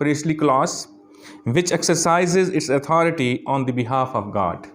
priestly class which exercises its authority on the behalf of God।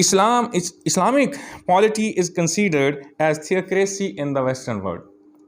Islamic polity is considered as theocracy in the western world।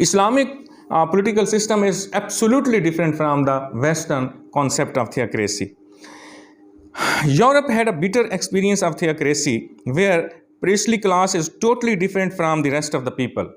Islamic political system is absolutely different from the Western concept of theocracy. Europe had a bitter experience of theocracy where priestly class is totally different from the rest of the people।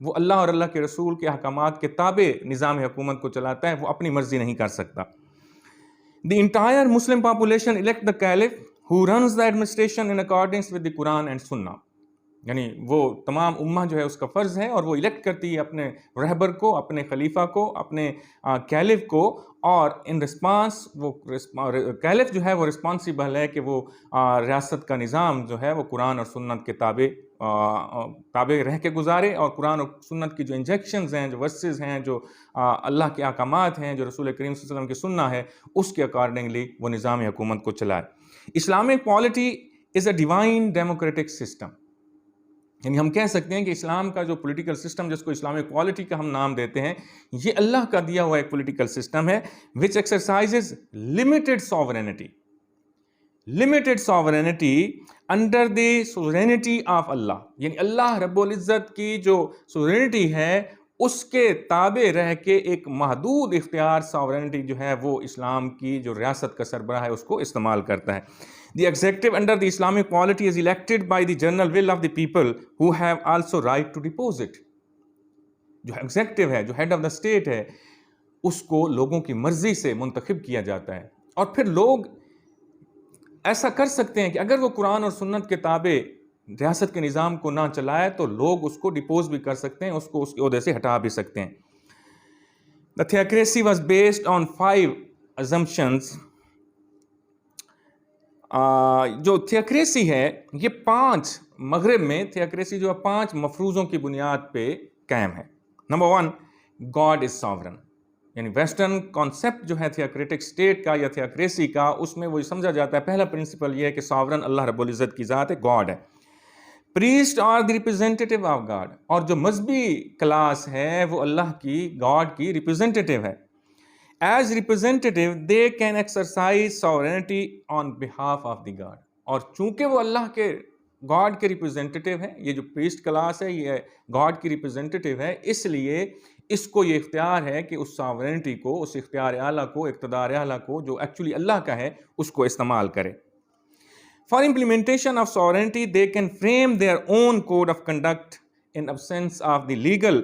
وہ اللہ اور اللہ کے رسول کے احکامات کے تابع نظام حکومت کو چلاتا ہے، وہ اپنی مرضی نہیں کر سکتا. The entire Muslim population elect the caliph who runs the administration in accordance with the Quran and Sunnah. یعنی وہ تمام امہ جو ہے اس کا فرض ہے، اور وہ الیکٹ کرتی ہے اپنے رہبر کو، اپنے خلیفہ کو، اپنے کیلف کو، اور ان رسپانس وہ کیلف جو ہے وہ رسپانسیبل ہے کہ وہ ریاست کا نظام جو ہے وہ قرآن اور سنت کے تابع رہ کے گزارے، اور قرآن اور سنت کی جو انجیکشنز ہیں، جو ورسز ہیں، جو اللہ کے احکامات ہیں، جو رسول کریم صلی اللہ علیہ وسلم کی سنہ ہے، اس کے اکارڈنگلی وہ نظام حکومت کو چلائے. Islamic polity is a divine democratic system. یعنی ہم کہہ سکتے ہیں کہ اسلام کا جو پولیٹیکل سسٹم، جس کو اسلامک پالیٹی کا ہم نام دیتے ہیں، یہ اللہ کا دیا ہوا ایک پولیٹیکل سسٹم ہے which exercises limited sovereignty under the sovereignty of Allah. یعنی اللہ رب العزت کی جو سوورینٹی ہے اس کے تابع رہ کے ایک محدود اختیار، ساورینٹی جو ہے وہ اسلام کی جو ریاست کا سربراہ ہے اس کو استعمال کرتا ہے. The executive under the Islamic polity is elected by the general will of the people who have also right to depose it. جو ایگزیکٹو ہے، جو ہیڈ آف دا اسٹیٹ ہے، اس کو لوگوں کی مرضی سے منتخب کیا جاتا ہے، اور پھر لوگ ایسا کر سکتے ہیں کہ اگر وہ قرآن اور سنت کے تابع ریاست کے نظام کو نہ چلائے تو لوگ اس کو ڈپوز بھی کر سکتے ہیں، اس کو اس کے عہدے سے ہٹا بھی سکتے ہیں. The theocracy was based on 5 assumptions. جو تھیوکریسی ہے یہ 5 مغرب میں تھیوکریسی جو ہے 5 مفروضوں کی بنیاد پہ قائم ہے. Number 1، God is sovereign. یعنی ویسٹرن کانسیپٹ جو ہے تھیوکریٹک اسٹیٹ کا یا تھیوکریسی کا، اس میں وہ سمجھا جاتا ہے، پہلا پرنسپل یہ ہے کہ ساورن اللہ رب العزت کی ذات ہے، گاڈ ہے. Priest are the representative of God. اور جو مذہبی کلاس ہے وہ اللہ کی، گاڈ کی ریپرزینٹیٹیو ہے. As representative, they can exercise sovereignty on behalf of the God. اور چونکہ وہ اللہ کے گاڈ کے ریپرزینٹیٹیو ہیں، یہ جو پریسٹ کلاس ہے یہ گاڈ کی ریپرزینٹیٹیو ہے، اس لیے اس کو یہ اختیار ہے کہ اس ساورینٹی کو، اس اختیار اعلیٰ کو، اقتدار اعلیٰ کو جو ایکچولی اللہ کا ہے، اس کو استعمال کرے. For implementation of sovereignty, they can frame their own code of conduct in absence of the legal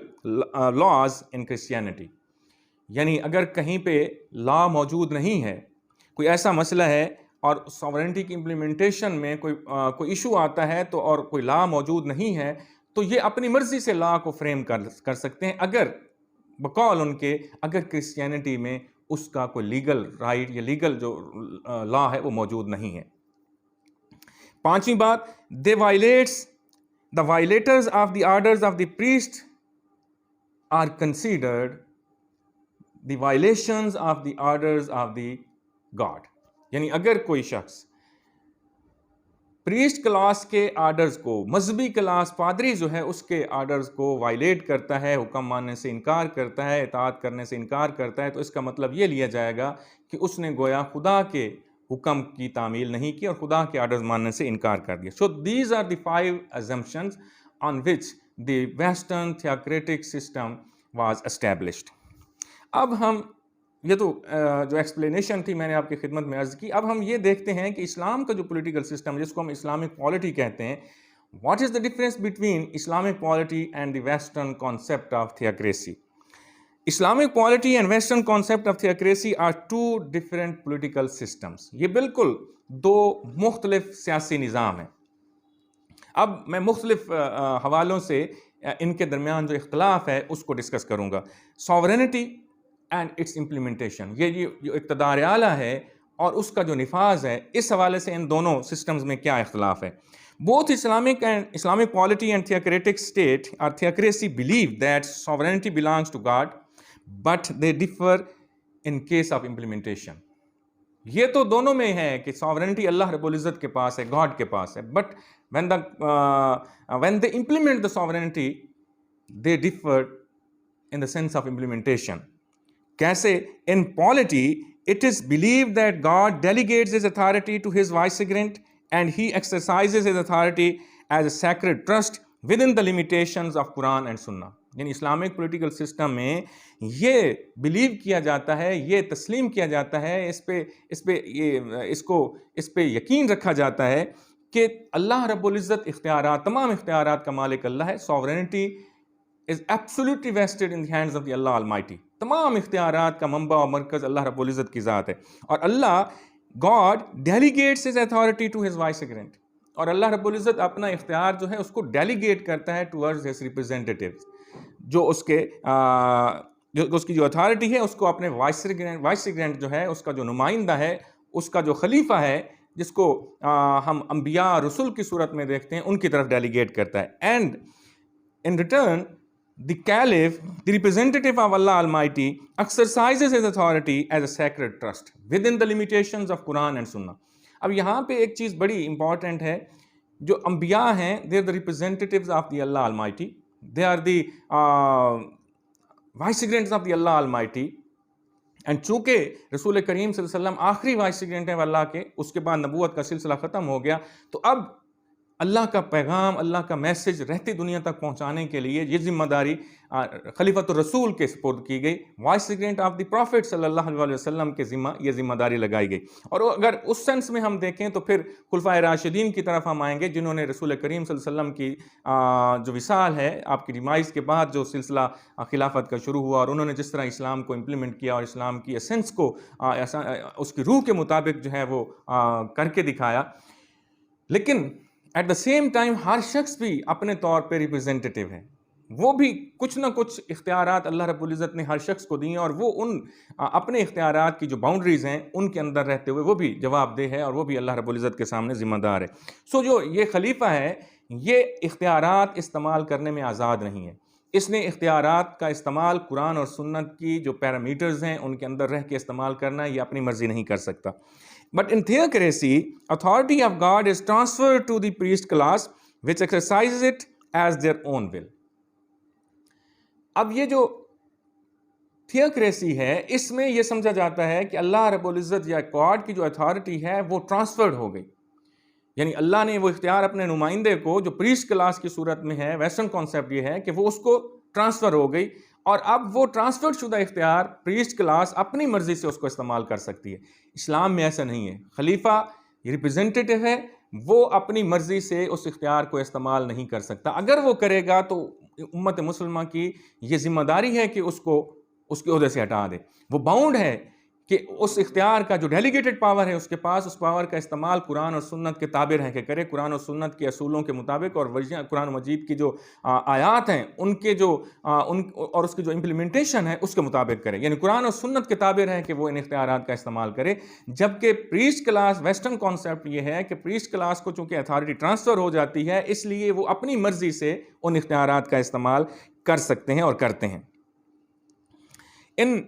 laws in Christianity. یعنی اگر کہیں پہ لا موجود نہیں ہے، کوئی ایسا مسئلہ ہے اور ساورینٹی کی امپلیمنٹیشن میں کوئی ایشو آتا ہے تو اور کوئی لا موجود نہیں ہے، تو یہ اپنی مرضی سے لا کو فریم کر سکتے ہیں، اگر بقول ان کے اگر کرسچینٹی میں اس کا کوئی لیگل رائٹ یا لیگل جو لا ہے وہ موجود نہیں ہے. 5ویں بات، the violators of the orders of the priest are considered the violations of the orders of the God. یعنی اگر کوئی شخص پریسٹ کلاس کے آرڈرز کو، مذہبی کلاس پادری جو ہے اس کے آرڈرز کو وائلیٹ کرتا ہے، حکم ماننے سے انکار کرتا ہے، اطاعت کرنے سے انکار کرتا ہے، تو اس کا مطلب یہ لیا جائے گا کہ اس نے گویا خدا کے حکم کی تعمیل نہیں کی اور خدا کے آرڈرز ماننے سے انکار کر دیا. So these are the 5 assumptions on which the Western theocratic system was established. اب ہم یہ تو جو ایکسپلینیشن تھی میں نے آپ کی خدمت میں عرض کی. اب ہم یہ دیکھتے ہیں کہ اسلام کا جو پولیٹیکل سسٹم جس کو ہم اسلامک پالیٹی کہتے ہیں، what is the difference between Islamic polity and the western concept of theocracy. Islamic polity and western concept of theocracy are 2 different political systems. یہ بالکل 2 مختلف سیاسی نظام ہیں. اب میں مختلف حوالوں سے ان کے درمیان جو اختلاف ہے اس کو ڈسکس کروں گا. ساورینٹی اینڈ اٹس امپلیمنٹیشن، یہ جو اقتدار اعلیٰ ہے اور اس کا جو نفاذ ہے، اس حوالے سے ان دونوں سسٹمز میں کیا اختلاف ہے. Both Islamic polity and theocratic state or theocracy believe that sovereignty belongs to God, but they differ in case of implementation. یہ تو دونوں میں ہے کہ sovereignty اللہ رب العزت کے پاس ہے، God کے پاس ہے، but when they implement the sovereignty, they differ in the sense of implementation. کیسے؟ In polity, it is believed that God delegates his authority to his vicegerent and he exercises his authority as a sacred trust within the limitations of Quran and Sunnah. یعنی Islamic political system میں یہ blue کیا جاتا ہے، یہ تسلیم کیا جاتا ہے، اس پہ یقین رکھا جاتا ہے کہ اللہ رب العزت تمام اختیارات کا مالک اللہ ہے. Sovereignty is absolutely vested in the hands of the Allah Almighty. تمام اختیارات کا منبع اور مرکز اللہ رب العزت کی ذات ہے. اور اللہ God delegates his authority to his vicegerent. اور اللہ رب العزت اپنا اختیار جو ہے اس کو ڈیلیگیٹ کرتا ہے towards his representatives. جو اس کے جو اس کی جو اتھارٹی ہے اس کو اپنے وائسیگرینٹ جو ہے اس کا جو نمائندہ ہے, اس کا جو خلیفہ ہے, جس کو ہم انبیاء رسول کی صورت میں دیکھتے ہیں, ان کی طرف ڈیلیگیٹ کرتا ہے. And in return, the caliph, the representative of Allah Almighty, exercises his authority as a sacred trust within the limitations of Quran and Sunnah. اب یہاں پہ ایک چیز بڑی امپورٹنٹ ہے. جو انبیاء ہیں, they are the representatives of the Allah Almighty. They are the vicegerents of the Allah Almighty. And چونکہ رسول کریم صلی اللہ علیہ وسلم آخری وائسیگرینٹ ہیں اللہ کے, اس کے بعد نبوت کا سلسلہ ختم ہو گیا, تو اب اللہ کا پیغام, اللہ کا میسج رہتی دنیا تک پہنچانے کے لیے یہ ذمہ داری خلیفۃ الرسول کے سپرد کی گئی. وائسیگرینٹ آف دی پروفٹ صلی اللہ علیہ وسلم کے یہ ذمہ داری لگائی گئی. اور اگر اس سینس میں ہم دیکھیں تو پھر خلفائے راشدین کی طرف ہم آئیں گے, جنہوں نے رسول کریم صلی اللہ علیہ وسلم کی جو وصال ہے, آپ کی ڈیمائز کے بعد جو سلسلہ خلافت کا شروع ہوا, اور انہوں نے جس طرح اسلام کو امپلیمنٹ کیا اور اسلام کی ایسنس کو اس کی روح کے مطابق جو ہے وہ کر کے دکھایا. لیکن ایٹ دا سیم ٹائم ہر شخص بھی اپنے طور پہ ریپرزینٹیٹیو ہے. وہ بھی کچھ نہ کچھ اختیارات اللہ رب العزت نے ہر شخص کو دی ہیں, اور وہ ان اپنے اختیارات کی جو باؤنڈریز ہیں ان کے اندر رہتے ہوئے وہ بھی جواب دہ ہے, اور وہ بھی اللہ رب العزت کے سامنے ذمہ دار ہے. سو جو یہ خلیفہ ہے, یہ اختیارات استعمال کرنے میں آزاد نہیں ہے. اس نے اختیارات کا استعمال قرآن اور سنت کی جو پیرامیٹرز ہیں ان کے اندر رہ کے استعمال کرنا, یہ اپنی مرضی نہیں کر سکتا. But in theocracy, authority of God is transferred to the priest class, which exercises it as their own will. اب یہ جو تھیوکریسی ہے, اس میں یہ سمجھا جاتا ہے کہ اللہ رب العزت یا گاڈ کی جو اتھارٹی ہے وہ ٹرانسفرڈ ہو گئی. یعنی اللہ نے وہ اختیار اپنے نمائندے کو, جو پریسٹ کلاس کی صورت میں ہے, ویسٹرن کانسیپٹ یہ ہے کہ وہ اس کو ٹرانسفر ہو گئی, اور اب وہ ٹرانسفر شدہ اختیار پریسٹ کلاس اپنی مرضی سے اس کو استعمال کر سکتی ہے. اسلام میں ایسا نہیں ہے. خلیفہ ریپرزینٹیٹیو ہے, وہ اپنی مرضی سے اس اختیار کو استعمال نہیں کر سکتا. اگر وہ کرے گا تو امت مسلمہ کی یہ ذمہ داری ہے کہ اس کو اس کے عہدے سے ہٹا دے. وہ باؤنڈ ہے کہ اس اختیار کا جو ڈیلیگیٹڈ پاور ہے اس کے پاس, اس پاور کا استعمال قرآن اور سنت کے تابع رہ کے کرے, قرآن اور سنت کے اصولوں کے مطابق, اور قرآن مجید کی جو آیات ہیں ان کے جو اور اس کی جو امپلیمنٹیشن ہے اس کے مطابق کرے. یعنی قرآن اور سنت کے تابع رہ کے وہ ان اختیارات کا استعمال کرے. جبکہ پریسٹ کلاس, ویسٹرن کانسیپٹ یہ ہے کہ پریسٹ کلاس کو چونکہ اتھارٹی ٹرانسفر ہو جاتی ہے, اس لیے وہ اپنی مرضی سے ان اختیارات کا استعمال کر سکتے ہیں اور کرتے ہیں. ان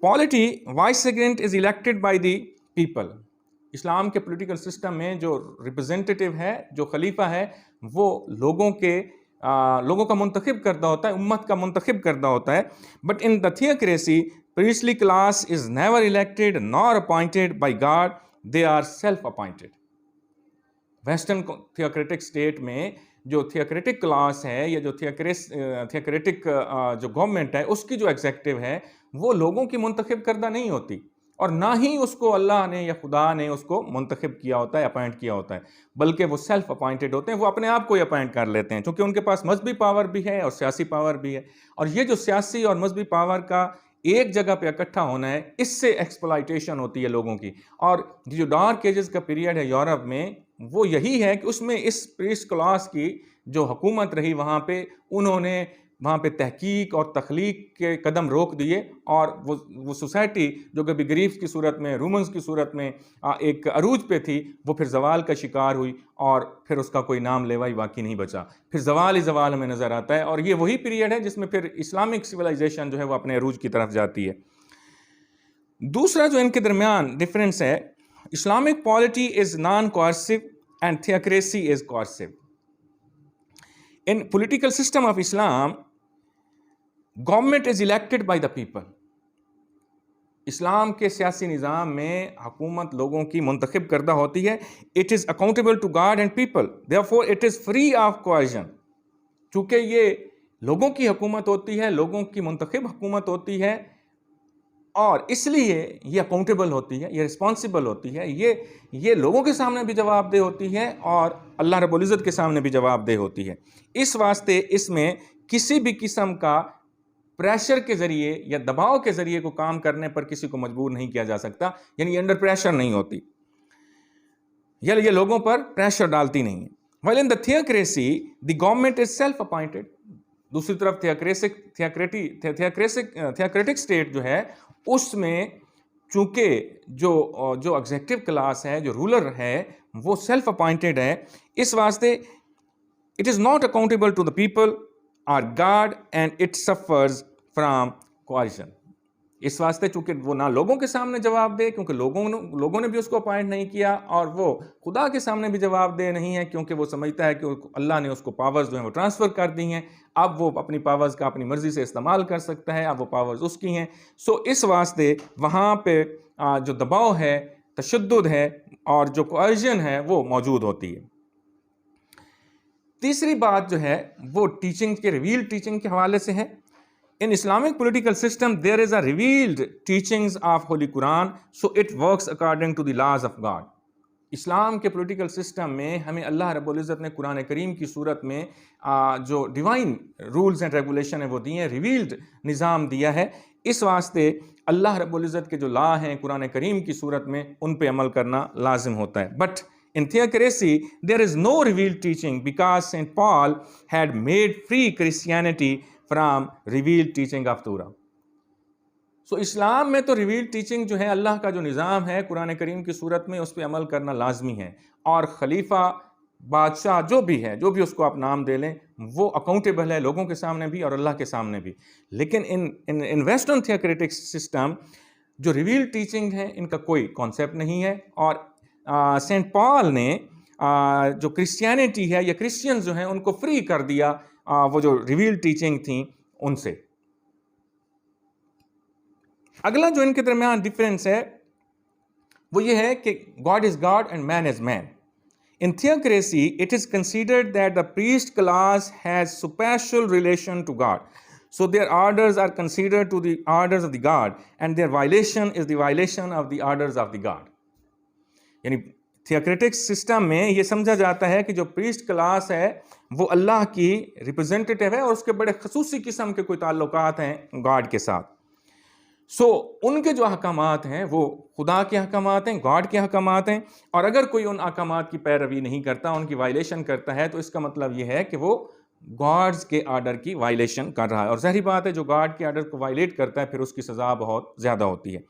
Polity, vicegerent is elected by the people. اسلام کے پولیٹیکل سسٹم میں جو ریپرزینٹیٹیو ہے, جو خلیفہ ہے, وہ لوگوں کا منتخب کردہ ہوتا ہے, امت کا منتخب کردہ ہوتا ہے. But in the theocracy, priestly class is never elected nor appointed by God. They are self-appointed. Western theocratic state میں جو تھیوکریٹک کلاس ہے, یا جو تھیوکریٹک جو گورنمنٹ ہے, اس کی جو ایگزیکٹو ہے وہ لوگوں کی منتخب کردہ نہیں ہوتی, اور نہ ہی اس کو اللہ نے یا خدا نے اس کو منتخب کیا ہوتا ہے, اپوائنٹ کیا ہوتا ہے, بلکہ وہ سیلف اپوائنٹڈ ہوتے ہیں. وہ اپنے آپ کو ہی اپوائنٹ کر لیتے ہیں, چونکہ ان کے پاس مذہبی پاور بھی ہے اور سیاسی پاور بھی ہے. اور یہ جو سیاسی اور مذہبی پاور کا ایک جگہ پہ اکٹھا ہونا ہے, اس سے ایکسپلائٹیشن ہوتی ہے لوگوں کی. اور جو ڈارک ایجز کا پیریڈ ہے یورپ میں, وہ یہی ہے کہ اس میں اس پریسٹ کلاس کی جو حکومت رہی وہاں پہ, انہوں نے وہاں پہ تحقیق اور تخلیق کے قدم روک دیے, اور وہ سوسائٹی جو کبھی گریکس کی صورت میں, رومنز کی صورت میں ایک عروج پہ تھی, وہ پھر زوال کا شکار ہوئی, اور پھر اس کا کوئی نام لیوا ہی باقی نہیں بچا. پھر زوال ہی زوال ہمیں نظر آتا ہے, اور یہ وہی پیریڈ ہے جس میں پھر اسلامک سویلائزیشن جو ہے وہ اپنے عروج کی طرف جاتی ہے. دوسرا جو ان کے درمیان ڈفرینس ہے, Islamic polity is non coercive and theocracy is coercive. In political system of Islam, government is elected by the people. اسلام کے سیاسی نظام میں حکومت لوگوں کی منتخب کردہ ہوتی ہے. It is accountable to God and people, therefore it is free of coercion. چونکہ یہ لوگوں کی حکومت ہوتی ہے, لوگوں کی منتخب حکومت ہوتی ہے, اور اس لیے یہ اکاؤنٹیبل ہوتی ہے, یہ رسپانسیبل ہوتی ہے, یہ لوگوں کے سامنے بھی جواب دہ ہوتی ہے, اور اللہ رب العزت کے سامنے بھی جواب دہ ہوتی ہے. اس واسطے اس میں کسی بھی قسم کا پریشر کے ذریعے یا دباؤ کے ذریعے کو کام کرنے پر کسی کو مجبور نہیں کیا جا سکتا، یعنی یہ انڈر پریشر نہیں ہوتی یا یہ لوگوں پر پریشر ڈالتی نہیں ہے. While in the theocracy, the government is self-appointed. دوسری طرف theocratic state جو ہے اس میں چونکہ جو ایگزیکٹو کلاس ہے، جو رولر ہے، وہ سیلف اپوائنٹڈ ہے، اس واسطے it is not accountable to the people or God and it suffers from coercion. اس واسطے چونکہ وہ نہ لوگوں کے سامنے جواب دے کیونکہ لوگوں نے بھی اس کو اپوائنٹ نہیں کیا، اور وہ خدا کے سامنے بھی جواب دے نہیں ہے کیونکہ وہ سمجھتا ہے کہ اللہ نے اس کو پاورز جو ہیں وہ ٹرانسفر کر دی ہیں، اب وہ اپنی پاورز کا اپنی مرضی سے استعمال کر سکتا ہے، اب وہ پاورز اس کی ہیں. سو اس واسطے وہاں پہ جو دباؤ ہے، تشدد ہے اور جو کوئرژن ہے وہ موجود ہوتی ہے. تیسری بات جو ہے وہ ٹیچنگ کے ریویل ٹیچنگ کے حوالے سے ہے. In Islamic political system, there is a revealed teachings of Holy Quran, so it works according to the laws of God. اسلام کے پولیٹیکل سسٹم میں ہمیں اللہ رب العزت نے قرآن کریم کی صورت میں جو ڈیوائن رولز اینڈ ریگولیشن ہیں وہ دی ہیں، ریویلڈ نظام دیا ہے. اس واسطے اللہ رب العزت کے جو لا ہیں قرآن کریم کی صورت میں ان پہ عمل کرنا لازم ہوتا ہے. But in theocracy there is no revealed teaching because St. Paul had made free Christianity from revealed teaching of Torah. سو اسلام میں تو ریویل ٹیچنگ جو ہے اللہ کا جو نظام ہے قرآن کریم کی صورت میں اس پہ عمل کرنا لازمی ہے، اور خلیفہ بادشاہ جو بھی ہے، جو بھی اس کو آپ نام دے لیں، وہ اکاؤنٹیبل ہے لوگوں کے سامنے بھی اور اللہ کے سامنے بھی. لیکن ان ویسٹرن تھیوکریٹک سسٹم جو ریویل ٹیچنگ ہے ان کا کوئی کانسیپٹ نہیں ہے، اور سینٹ پال نے جو کرسچینٹی ہے یا کرسچنز جو ہیں ان کو فری کر دیا وہ جو ریویل ٹیچنگ تھیں ان سے. اگلا جو ان کے درمیان ڈفرینس ہے وہ یہ ہے کہ God is God and man is man. In theocracy it is considered that the priest class has special relation to God, so their orders are considered to the orders of the God and their violation is the violation of the orders of the God. یعنی theocratic system میں یہ سمجھا جاتا ہے کہ جو priest class ہے وہ اللہ کی ریپرزینٹیٹیو ہے اور اس کے بڑے خصوصی قسم کے کوئی تعلقات ہیں گاڈ کے ساتھ. سو ان کے جو احکامات ہیں وہ خدا کے احکامات ہیں، گاڈ کے احکامات ہیں، اور اگر کوئی ان احکامات کی پیروی نہیں کرتا، ان کی وائلیشن کرتا ہے، تو اس کا مطلب یہ ہے کہ وہ گاڈز کے آرڈر کی وائلیشن کر رہا ہے. اور ظاہری بات ہے جو گاڈ کے آرڈر کو وائلیٹ کرتا ہے پھر اس کی سزا بہت زیادہ ہوتی ہے.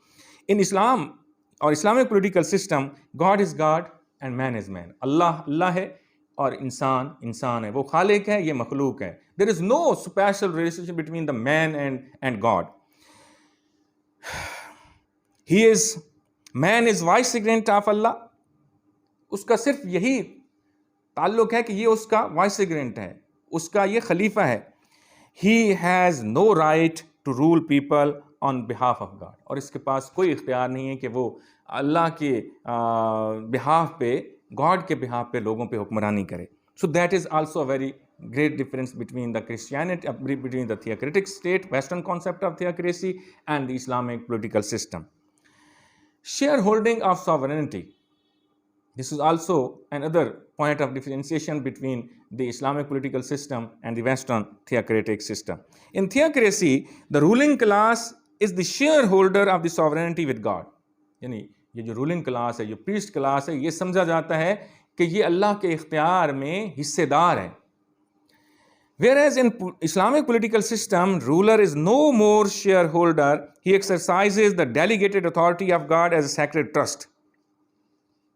ان اسلام اور Islamic political system God is God and man is man. اللہ اللہ ہے اور انسان انسان ہے، وہ خالق ہے، یہ مخلوق ہے. There is no special relation between the man and God. Man is vicegerent of Allah, اس کا صرف یہی تعلق ہے کہ یہ اس کا وائسیگرنٹ ہے، اس کا یہ خلیفہ ہے. He has no right to rule people on behalf of God, اور اس کے پاس کوئی اختیار نہیں ہے کہ وہ اللہ کے بہاف پہ، گاڈ کے بہاف پہ لوگوں پہ حکمرانی کرے. So that is also a very great difference between the Christianity, between the theocratic state, Western concept of theocracy, and the Islamic political system. Shareholding of sovereignty. This is also another point of differentiation between the Islamic political system and the Western theocratic system. In theocracy, the ruling class is the shareholder of the sovereignty with God. یعنی یہ جو ruling class ہے، جو priest class ہے، یہ سمجھا جاتا ہے کہ یہ اللہ کے اختیار میں حصے دار ہے. Whereas in Islamic political system, ruler is no more shareholder, he exercises the delegated authority of God as a sacred trust.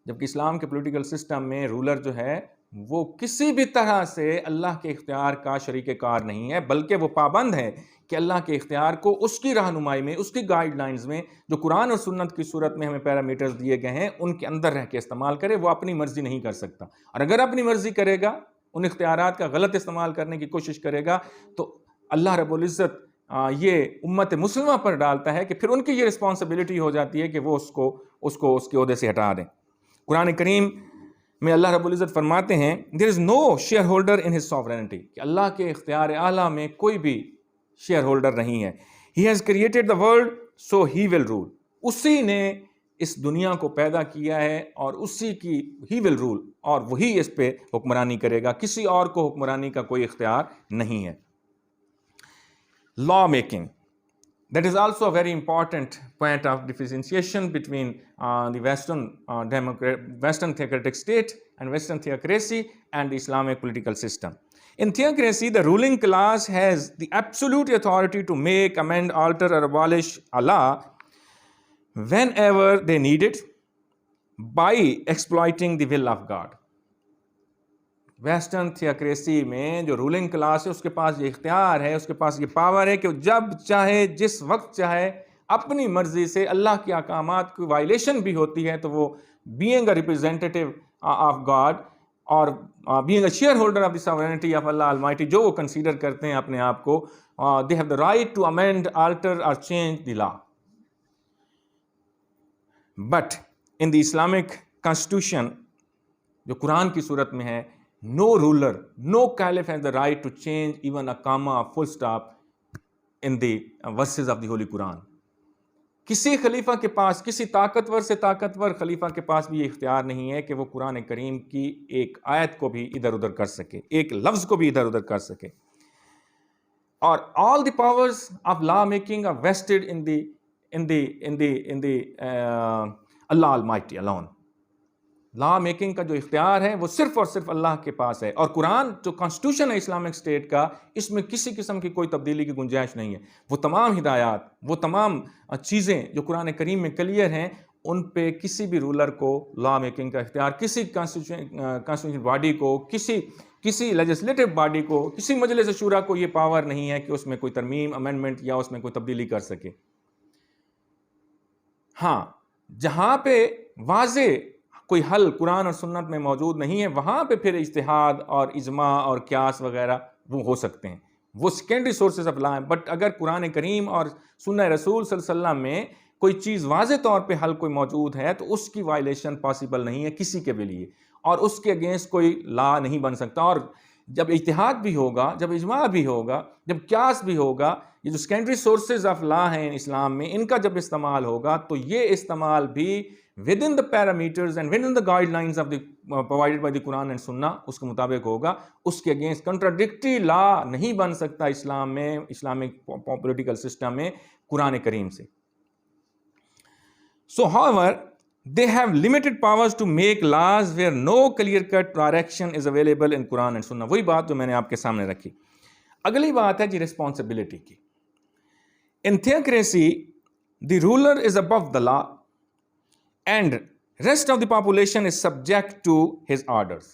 جبکہ اسلام کے پولیٹیکل سسٹم میں رولر جو ہے وہ کسی بھی طرح سے اللہ کے اختیار کا شریک کار نہیں ہے، بلکہ وہ پابند ہے کہ اللہ کے اختیار کو اس کی رہنمائی میں، اس کی گائیڈ لائنز میں جو قرآن اور سنت کی صورت میں ہمیں پیرامیٹرز دیے گئے ہیں ان کے اندر رہ کے استعمال کرے. وہ اپنی مرضی نہیں کر سکتا، اور اگر اپنی مرضی کرے گا، ان اختیارات کا غلط استعمال کرنے کی کوشش کرے گا، تو اللہ رب العزت یہ امت مسلمہ پر ڈالتا ہے کہ پھر ان کی یہ رسپانسبلٹی ہو جاتی ہے کہ وہ اس کو اس کے عہدے سے ہٹا دیں. قرآن کریم میں اللہ رب العزت فرماتے ہیں there is no shareholder in his sovereignty، کہ اللہ کے اختیار اعلیٰ میں کوئی بھی شیئر ہولڈر نہیں ہے. he has created the world so he will rule، اسی نے اس دنیا کو پیدا کیا ہے اور اسی کی ہی ول رول، اور وہی اس پہ حکمرانی کرے گا، کسی اور کو حکمرانی کا کوئی اختیار نہیں ہے. law making. That is also a very important point of differentiation between the Western theocratic state and Western theocracy and the Islamic political system. In theocracy, the ruling class has the absolute authority to make, amend, alter, or abolish a law whenever they need it by exploiting the will of God. Western theocracy میں جو ruling class ہے اس کے پاس یہ اختیار ہے، اس کے پاس یہ power ہے کہ جب چاہے، جس وقت چاہے، اپنی مرضی سے اللہ کے احکامات کی وائلیشن بھی ہوتی ہے تو وہ being a representative of God اور being a shareholder of the sovereignty of Allah almighty, جو وہ کنسیڈر کرتے ہیں اپنے آپ کو، they have the right to amend, alter or change the law. But in the Islamic constitution جو قرآن کی صورت میں ہے، no ruler, no caliph has the right to change even a comma, a full stop in the verses of the Holy Quran. کسی خلیفہ کے پاس، کسی طاقتور سے طاقتور خلیفہ کے پاس بھی یہ اختیار نہیں ہے کہ وہ قرآن کریم کی ایک آیت کو بھی ادھر ادھر کر سکے، ایک لفظ کو بھی ادھر ادھر کر سکے. اور all the powers of law making are vested in the Allah Almighty alone. Law making کا جو اختیار ہے وہ صرف اور صرف اللہ کے پاس ہے. اور قرآن جو کانسٹیٹیوشن ہے اسلامک اسٹیٹ کا، اس میں کسی قسم کی کوئی تبدیلی کی گنجائش نہیں ہے. وہ تمام ہدایات، وہ تمام چیزیں جو قرآن کریم میں کلیئر ہیں، ان پہ کسی بھی رولر کو لا میکنگ کا اختیار، کسی کانسٹیٹیوشن باڈی کو، کسی لیجسلیٹو باڈی کو، کسی مجلس شورا کو یہ پاور نہیں ہے کہ اس میں کوئی ترمیم، امینڈمنٹ یا اس میں کوئی تبدیلی کر سکے. ہاں، جہاں پہ واضح کوئی حل قرآن اور سنت میں موجود نہیں ہے، وہاں پہ پھر اجتہاد اور اجماع اور قیاس وغیرہ وہ ہو سکتے ہیں، وہ سیکنڈری سورسز آف لا ہیں. بٹ اگر قرآن کریم اور سنہ رسول صلی اللہ علیہ وسلم میں کوئی چیز واضح طور پہ حل کوئی موجود ہے تو اس کی وائلیشن پاسبل نہیں ہے کسی کے بھی لیے، اور اس کے اگینسٹ کوئی لا نہیں بن سکتا. اور جب اجتہاد بھی ہوگا، جب اجماع بھی ہوگا، جب قیاس بھی ہوگا، یہ جو سیکنڈری سورسز آف لا ہیں اسلام میں، ان کا جب استعمال ہوگا تو یہ استعمال بھی within the parameters and within the guidelines of the provided by the Quran and Sunnah اس کے مطابق ہوگا. اس کے اگینسٹ کنٹراڈکٹری لا نہیں بن سکتا اسلام میں، اسلامک پولیٹیکل سسٹم میں قرآن کریم سے. So however they have limited powers to make laws where no clear cut direction is available in Quran and Sunnah. وہی بات جو میں نے آپ کے سامنے رکھی. اگلی بات ہے جی ریسپانسبلٹی کی. In theocracy the ruler is above the law and rest of the population is subject to his orders.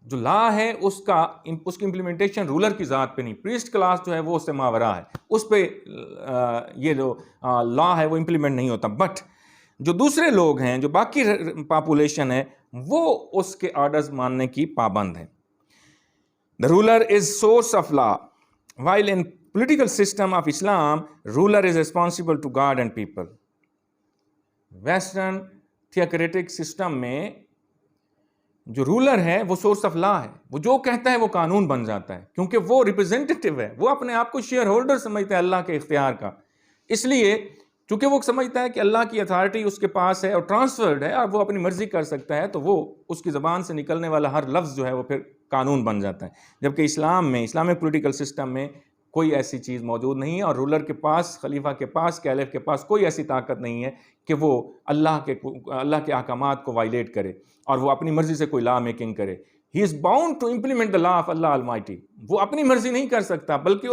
جو لا ہے اس کی امپلیمنٹیشن رولر کی ذات پہ نہیں، پریسٹ کلاس جو ہے وہ اس سے ماورا ہے، اس پہ یہ جو لا ہے وہ امپلیمنٹ نہیں ہوتا. بٹ جو دوسرے لوگ ہیں، جو باقی پاپولیشن ہے، وہ اس کے آرڈرز ماننے کی پابند ہیں. The ruler is source of law, while in political system of Islam, ruler is responsible to God and people. Western theocratic system میں جو رولر ہے وہ سورس آف لا ہے، وہ جو کہتا ہے وہ قانون بن جاتا ہے، کیونکہ وہ ریپرزینٹیو ہے، وہ اپنے آپ کو شیئر ہولڈر سمجھتا ہے اللہ کے اختیار کا. اس لیے چونکہ وہ سمجھتا ہے کہ اللہ کی اتھارٹی اس کے پاس ہے اور ٹرانسفرڈ ہے اور وہ اپنی مرضی کر سکتا ہے، تو وہ اس کی زبان سے نکلنے والا ہر لفظ جو ہے وہ پھر قانون بن جاتا ہے. جبکہ اسلام میں، اسلامک پولیٹیکل سسٹم میں کوئی ایسی چیز موجود نہیں ہے، اور رولر کے پاس، خلیفہ کے پاس، کیلف کے پاس کوئی ایسی طاقت نہیں ہے کہ وہ اللہ کے احکامات کو وائلیٹ کرے اور وہ اپنی مرضی سے کوئی لا میکنگ کرے. He is bound to implement the law of Allah almighty. وہ اپنی مرضی نہیں کر سکتا، بلکہ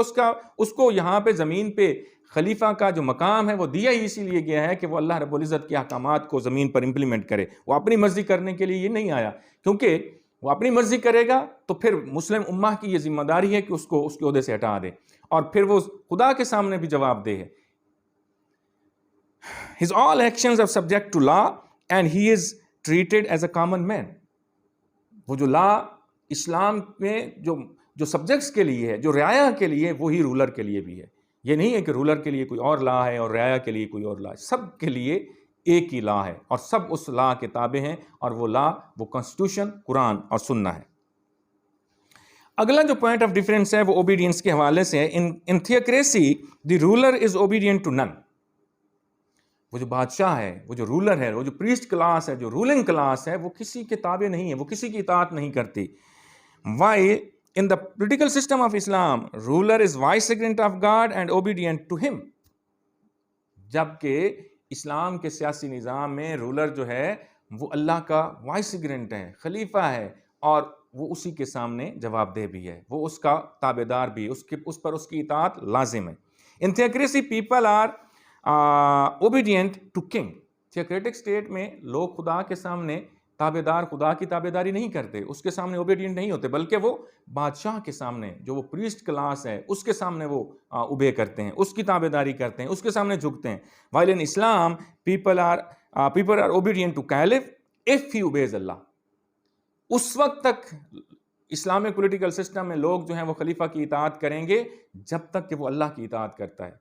اس کو یہاں پہ زمین پہ خلیفہ کا جو مقام ہے وہ دیا ہی اسی لیے گیا ہے کہ وہ اللہ رب العزت کے احکامات کو زمین پر امپلیمنٹ کرے. وہ اپنی مرضی کرنے کے لیے یہ نہیں آیا، کیونکہ وہ اپنی مرضی کرے گا تو پھر مسلم امہ کی یہ ذمہ داری ہے کہ اس کو اس کے عہدے سے ہٹا دے، اور پھر وہ خدا کے سامنے بھی جواب دہ ہے. His all actions are subject to law and he is treated as a common man. وہ جو لا اسلام میں جو سبجیکٹس کے لیے ہے، جو رعایا کے لیے، وہی رولر کے لیے بھی ہے. یہ نہیں ہے کہ رولر کے لیے کوئی اور لا ہے اور رعایا کے لیے کوئی اور لا ہے. سب کے لیے ایک ہی لا ہے اور سب اس لا کے تابع ہیں، اور وہ لا، وہ کانسٹیٹیوشن، قرآن اور سنہ ہے. اگلا جو پوائنٹ آف ڈیفرنس ہے وہ اوبیڈینس کے حوالے سے ہے. In theocracy the ruler is obedient to none. وہ جو بادشاہ ہے، وہ جو رولر ہے، وہ جو پریسٹ کلاس ہے، جو رولنگ کلاس ہے، وہ کسی کے تابع نہیں ہے، وہ کسی کی اطاعت نہیں کرتی. Why In the political system of Islam, ruler is vicegerent of God and obedient to him. جبکہ اسلام کے سیاسی نظام میں رولر جو ہے وہ اللہ کا وائسیگرنٹ ہے، خلیفہ ہے، اور وہ اسی کے سامنے جواب دہ بھی ہے، وہ اس کا تابع دار بھی، اس پر اس کی اطاعت لازم ہے. In theocracy, people are obedient to king. Theocratic state میں لوگ خدا کے سامنے تابع دار، خدا کی تابع داری نہیں کرتے، اس کے سامنے اوبیڈینٹ نہیں ہوتے، بلکہ وہ بادشاہ کے سامنے، جو وہ پریسٹ کلاس ہے، اس کے سامنے وہ اوبے کرتے ہیں، اس کی تابع داری کرتے ہیں، اس کے سامنے جھکتے ہیں. while in Islam people are obedient to caliph if he obeys Allah. اس وقت تک اسلامک پولیٹیکل سسٹم میں لوگ جو ہیں وہ خلیفہ کی اطاعت کریں گے جب تک کہ وہ اللہ کی اطاعت کرتا ہے.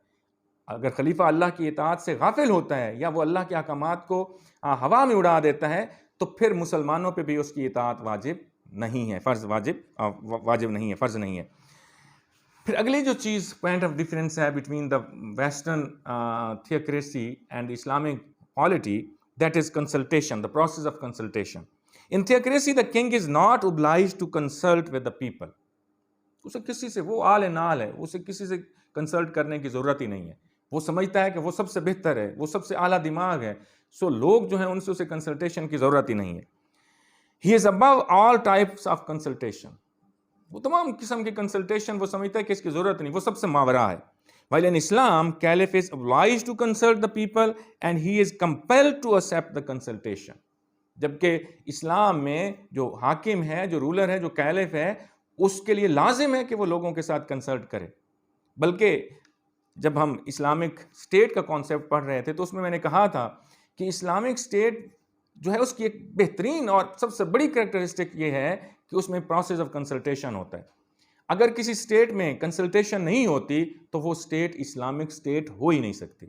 اگر خلیفہ اللہ کی اطاعت سے غافل ہوتا ہے یا وہ اللہ کے احکامات کو ہوا میں اڑا دیتا ہے تو پھر مسلمانوں پہ بھی اس کی اطاعت واجب نہیں ہے، واجب نہیں ہے، فرض نہیں ہے. پھر اگلی جو چیز پوائنٹ آف ڈفرینس ہے between the western theocracy and Islamic polity, that is consultation, the process of consultation. In theocracy the king is not obliged to consult with the people. اسے کسی سے، وہ آل نال ہے، اسے کسی سے کنسلٹ کرنے کی ضرورت ہی نہیں ہے. وہ سمجھتا ہے کہ وہ سب سے بہتر ہے، وہ سب سے اعلیٰ دماغ ہے، سو لوگ جو ہیں ان سے اسے کنسلٹیشن کی ضرورت ہی نہیں ہے. ہی از above all types of consultation. وہ تمام قسم کی کنسلٹیشن وہ سمجھتا ہے کہ اس کی ضرورت نہیں، وہ سب سے ماورا ہے. while in Islam caliph is obliged to consult the people and he is compelled to accept the consultation. جبکہ اسلام میں جو حاکم ہے، جو رولر ہے، جو کیلف ہے، اس کے لیے لازم ہے کہ وہ لوگوں کے ساتھ کنسلٹ کرے. بلکہ جب ہم اسلامک اسٹیٹ کا کانسیپٹ پڑھ رہے تھے تو اس میں نے کہا تھا کہ اسلامک اسٹیٹ جو ہے اس کی ایک بہترین اور سب سے بڑی کریکٹرسٹک یہ ہے کہ اس میں پروسیس آف کنسلٹیشن ہوتا ہے. اگر کسی اسٹیٹ میں کنسلٹیشن نہیں ہوتی تو وہ اسٹیٹ اسلامک اسٹیٹ ہو ہی نہیں سکتی.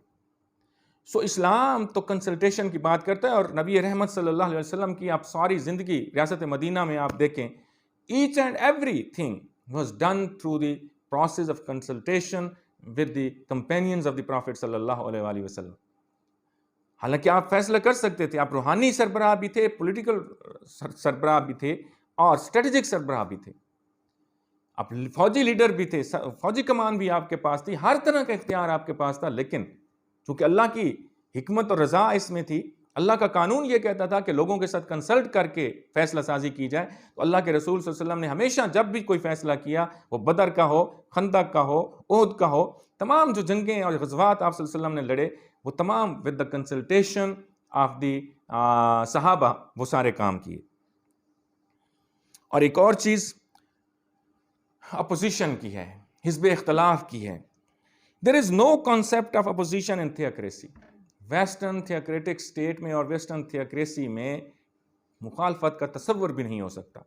سو اسلام تو کنسلٹیشن کی بات کرتا ہے، اور نبی رحمت صلی اللہ علیہ وسلم کی آپ ساری زندگی ریاست مدینہ میں آپ دیکھیں، each and everything was done through the process of consultation with the companions of the Prophet صلی اللہ علیہ وآلہ وسلم. حالانکہ آپ فیصلہ کر سکتے تھے، آپ روحانی سربراہ بھی تھے، پولیٹیکل سربراہ بھی تھے، اور اسٹریٹجک سربراہ بھی تھے، آپ فوجی لیڈر بھی تھے، فوجی کمان بھی آپ کے پاس تھی، ہر طرح کا اختیار آپ کے پاس تھا. لیکن چونکہ اللہ کی حکمت اور رضا اس میں تھی، اللہ کا قانون یہ کہتا تھا کہ لوگوں کے ساتھ کنسلٹ کر کے فیصلہ سازی کی جائے، تو اللہ کے رسول صلی اللہ علیہ وسلم نے ہمیشہ جب بھی کوئی فیصلہ کیا، وہ بدر کا ہو، خندق کا ہو، احد کا ہو، تمام جو جنگیں اور غزوات آپ صلی اللہ علیہ وسلم نے لڑے، وہ تمام with the consultation of the صحابہ وہ سارے کام کیے. اور ایک اور چیز اپوزیشن کی ہے، حزب اختلاف کی ہے. There is no concept of opposition in theocracy. Western theocratic state میں اور ویسٹرن تھیوکریسی میں مخالفت کا تصور بھی نہیں ہو سکتا.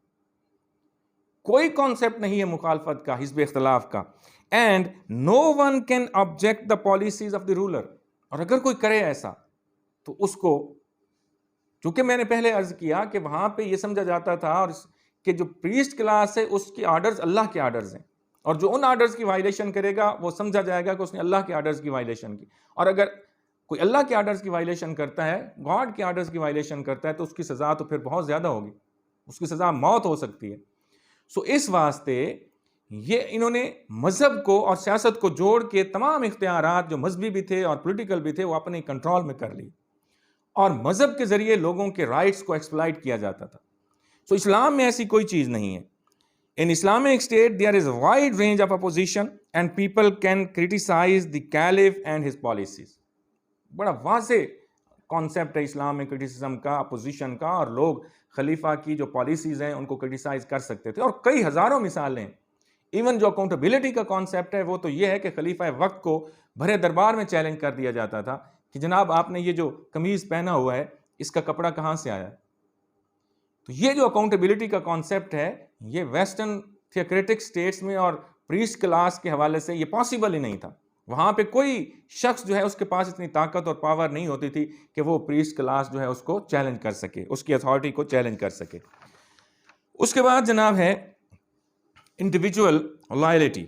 کوئی کانسیپٹ نہیں ہے مخالفت کا، حزب اختلاف کا. And no one can object the policies of the ruler. اور اگر کوئی کرے ایسا تو اس کو، چونکہ میں نے پہلے عرض کیا کہ وہاں پہ یہ سمجھا جاتا تھا اور کہ جو پریسٹ کلاس ہے اس کی آرڈرز اللہ کے آرڈرز ہیں، اور جو ان آرڈرز کی وائلیشن کرے گا وہ سمجھا جائے گا کہ اس نے اللہ کے آرڈرز کی وائلیشن کی. اور اگر کوئی اللہ کے آرڈرز کی وائلیشن کرتا ہے، گاڈ کے آرڈرز کی وائلیشن کرتا ہے، تو اس کی سزا تو پھر بہت زیادہ ہوگی، اس کی سزا موت ہو سکتی ہے. سو اس واسطے یہ انہوں نے مذہب کو اور سیاست کو جوڑ کے تمام اختیارات جو مذہبی بھی تھے اور پولیٹیکل بھی تھے وہ اپنے کنٹرول میں کر لی، اور مذہب کے ذریعے لوگوں کے رائٹس کو ایکسپلائٹ کیا جاتا تھا. سو اسلام میں ایسی کوئی چیز نہیں ہے. In Islamic state there is a wide range of opposition and people can criticize the caliph and his policies. بڑا واضح کانسیپٹ ہے اسلام میں کرٹیسزم کا، اپوزیشن کا، اور لوگ خلیفہ کی جو پالیسیز ہیں ان کو کرٹیسائز کر سکتے تھے. اور کئی ہزاروں مثالیں. ایون جو اکاؤنٹیبلٹی کا کانسیپٹ ہے وہ تو یہ ہے کہ خلیفہ وقت کو بھرے دربار میں چیلنج کر دیا جاتا تھا کہ جناب آپ نے یہ جو قمیض پہنا ہوا ہے اس کا کپڑا کہاں سے آیا. تو یہ جو اکاؤنٹیبلٹی کا کانسیپٹ ہے یہ ویسٹرن تھیوکریٹک اسٹیٹس میں اور پریسٹ کلاس کے حوالے سے یہ پاسبل ہی نہیں تھا. وہاں پہ کوئی شخص جو ہے اس کے پاس اتنی طاقت اور پاور نہیں ہوتی تھی کہ وہ پریسٹ کلاس جو ہے اس کو چیلنج کر سکے، اس کی اتھارٹی کو چیلنج کر سکے. اس کے بعد جناب ہے individual loyalty.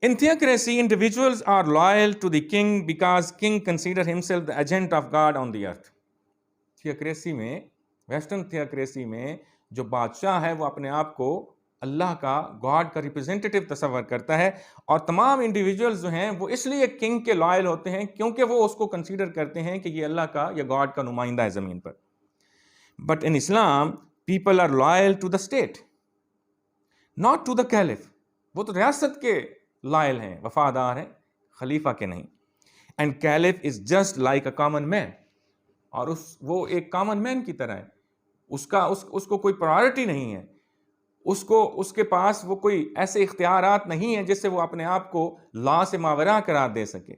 In theocracy, individuals are loyal to the king because king consider himself the agent of God on the earth. Theocracy میں ویسٹرن تھیوکریسی میں جو بادشاہ ہے وہ اپنے آپ کو اللہ کا، گاڈ کا ریپرزینٹیٹیو تصور کرتا ہے، اور تمام انڈیویجولز جو ہیں وہ اس لیے کنگ کے لائل ہوتے ہیں کیونکہ وہ اس کو کنسیڈر کرتے ہیں کہ یہ اللہ کا یا گاڈ کا نمائندہ ہے زمین پر. But in Islam people are loyal to the state, not to the caliph. وہ تو ریاست کے لائل ہیں، وفادار ہیں، خلیفہ کے نہیں. And caliph is just like a common man, اور وہ ایک کامن مین کی طرح ہے. اس کو کوئی پرائرٹی نہیں ہے، اس کے پاس وہ کوئی ایسے اختیارات نہیں ہیں جس سے وہ اپنے آپ کو لا سے ماورا قرار دے سکے.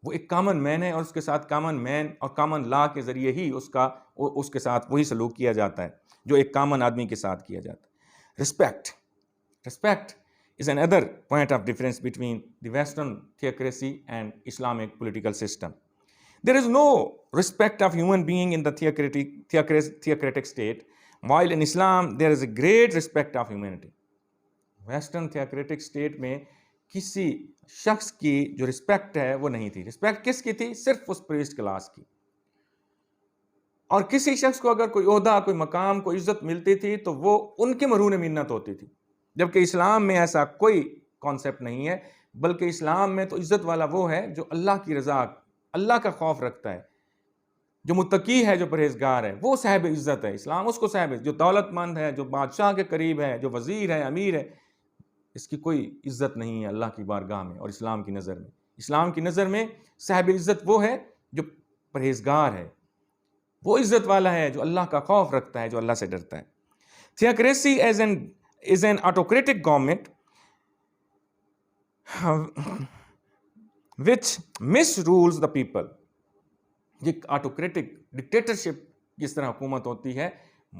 وہ ایک کامن مین ہے، اور اس کے ساتھ کامن مین اور کامن لا کے ذریعے ہی اس کے ساتھ وہی سلوک کیا جاتا ہے جو ایک کامن آدمی کے ساتھ کیا جاتا ہے. Respect is another point of difference between the Western theocracy and Islamic political system. There is no respect of human being in the theocratic state, while in Islam there is a great respect of humanity. Western theocratic state میں کسی شخص کی جو respect ہے وہ نہیں تھی. Respect کس کی تھی؟ صرف اس پریسٹ کلاس کی. اور کسی شخص کو اگر کوئی عہدہ، کوئی مقام، کوئی عزت ملتی تھی تو وہ ان کے مرہون منت ہوتی تھی. جبکہ اسلام میں ایسا کوئی کانسیپٹ نہیں ہے، بلکہ اسلام میں تو عزت والا وہ ہے جو اللہ کی رضا، اللہ کا خوف رکھتا ہے، جو متقی ہے، جو پرہیزگار ہے، وہ صاحب عزت ہے. اسلام اس کو صاحب، جو دولت مند ہے، جو بادشاہ کے قریب ہے، جو وزیر ہے، امیر ہے، اس کی کوئی عزت نہیں ہے اللہ کی بارگاہ میں اور اسلام کی نظر میں. اسلام کی نظر میں صاحب عزت وہ ہے جو پرہیزگار ہے، وہ عزت والا ہے جو اللہ کا خوف رکھتا ہے، جو اللہ سے ڈرتا ہے. Theocracy is an autocratic government which misrules the people. یہ آٹوکریٹک ڈکٹیٹرشپ جس طرح حکومت ہوتی ہے،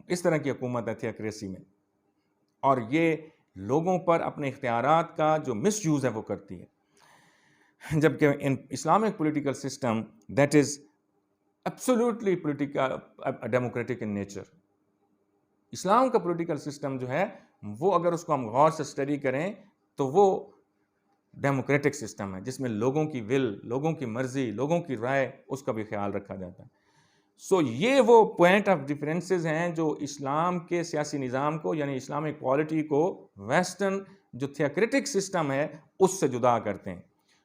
اس طرح کی حکومت ہے تھیوکریسی میں، اور یہ لوگوں پر اپنے اختیارات کا جو مس یوز ہے وہ کرتی ہے. جبکہ in Islamic political system that is absolutely democratic in nature. اسلام کا پولیٹیکل سسٹم جو ہے وہ اگر اس کو ہم غور سے اسٹڈی کریں تو وہ ڈیموکریٹک سسٹم ہے جس میں لوگوں کی ول، لوگوں کی مرضی، لوگوں کی رائے، اس کا بھی خیال رکھا جاتا ہے. سو یہ وہ پوائنٹ آف ڈفرینسز ہیں جو اسلام کے سیاسی نظام کو، یعنی اسلامک پالیٹی کو ویسٹرن جو تھیوکریٹک سسٹم ہے اس سے جدا کرتے ہیں.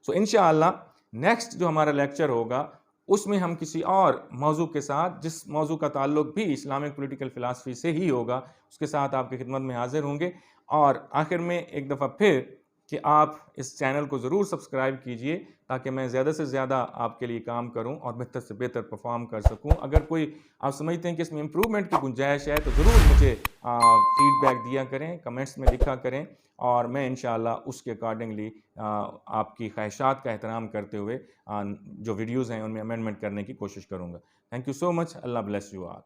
سو انشاءاللہ نیکسٹ جو ہمارا لیکچر ہوگا اس میں ہم کسی اور موضوع کے ساتھ، جس موضوع کا تعلق بھی اسلامک پولیٹیکل فلاسفی سے ہی ہوگا، اس کے ساتھ آپ کی خدمت میں حاضر ہوں گے. اور آخر میں ایک دفعہ پھر کہ آپ اس چینل کو ضرور سبسکرائب کیجئے تاکہ میں زیادہ سے زیادہ آپ کے لیے کام کروں اور بہتر سے بہتر پرفارم کر سکوں. اگر کوئی آپ سمجھتے ہیں کہ اس میں امپرومنٹ کی گنجائش ہے تو ضرور مجھے فیڈ بیک دیا کریں، کمنٹس میں لکھا کریں، اور میں انشاءاللہ اس کے اکارڈنگلی آپ کی خواہشات کا احترام کرتے ہوئے جو ویڈیوز ہیں ان میں امینڈمنٹ کرنے کی کوشش کروں گا. Thank you so much. Allah bless you all.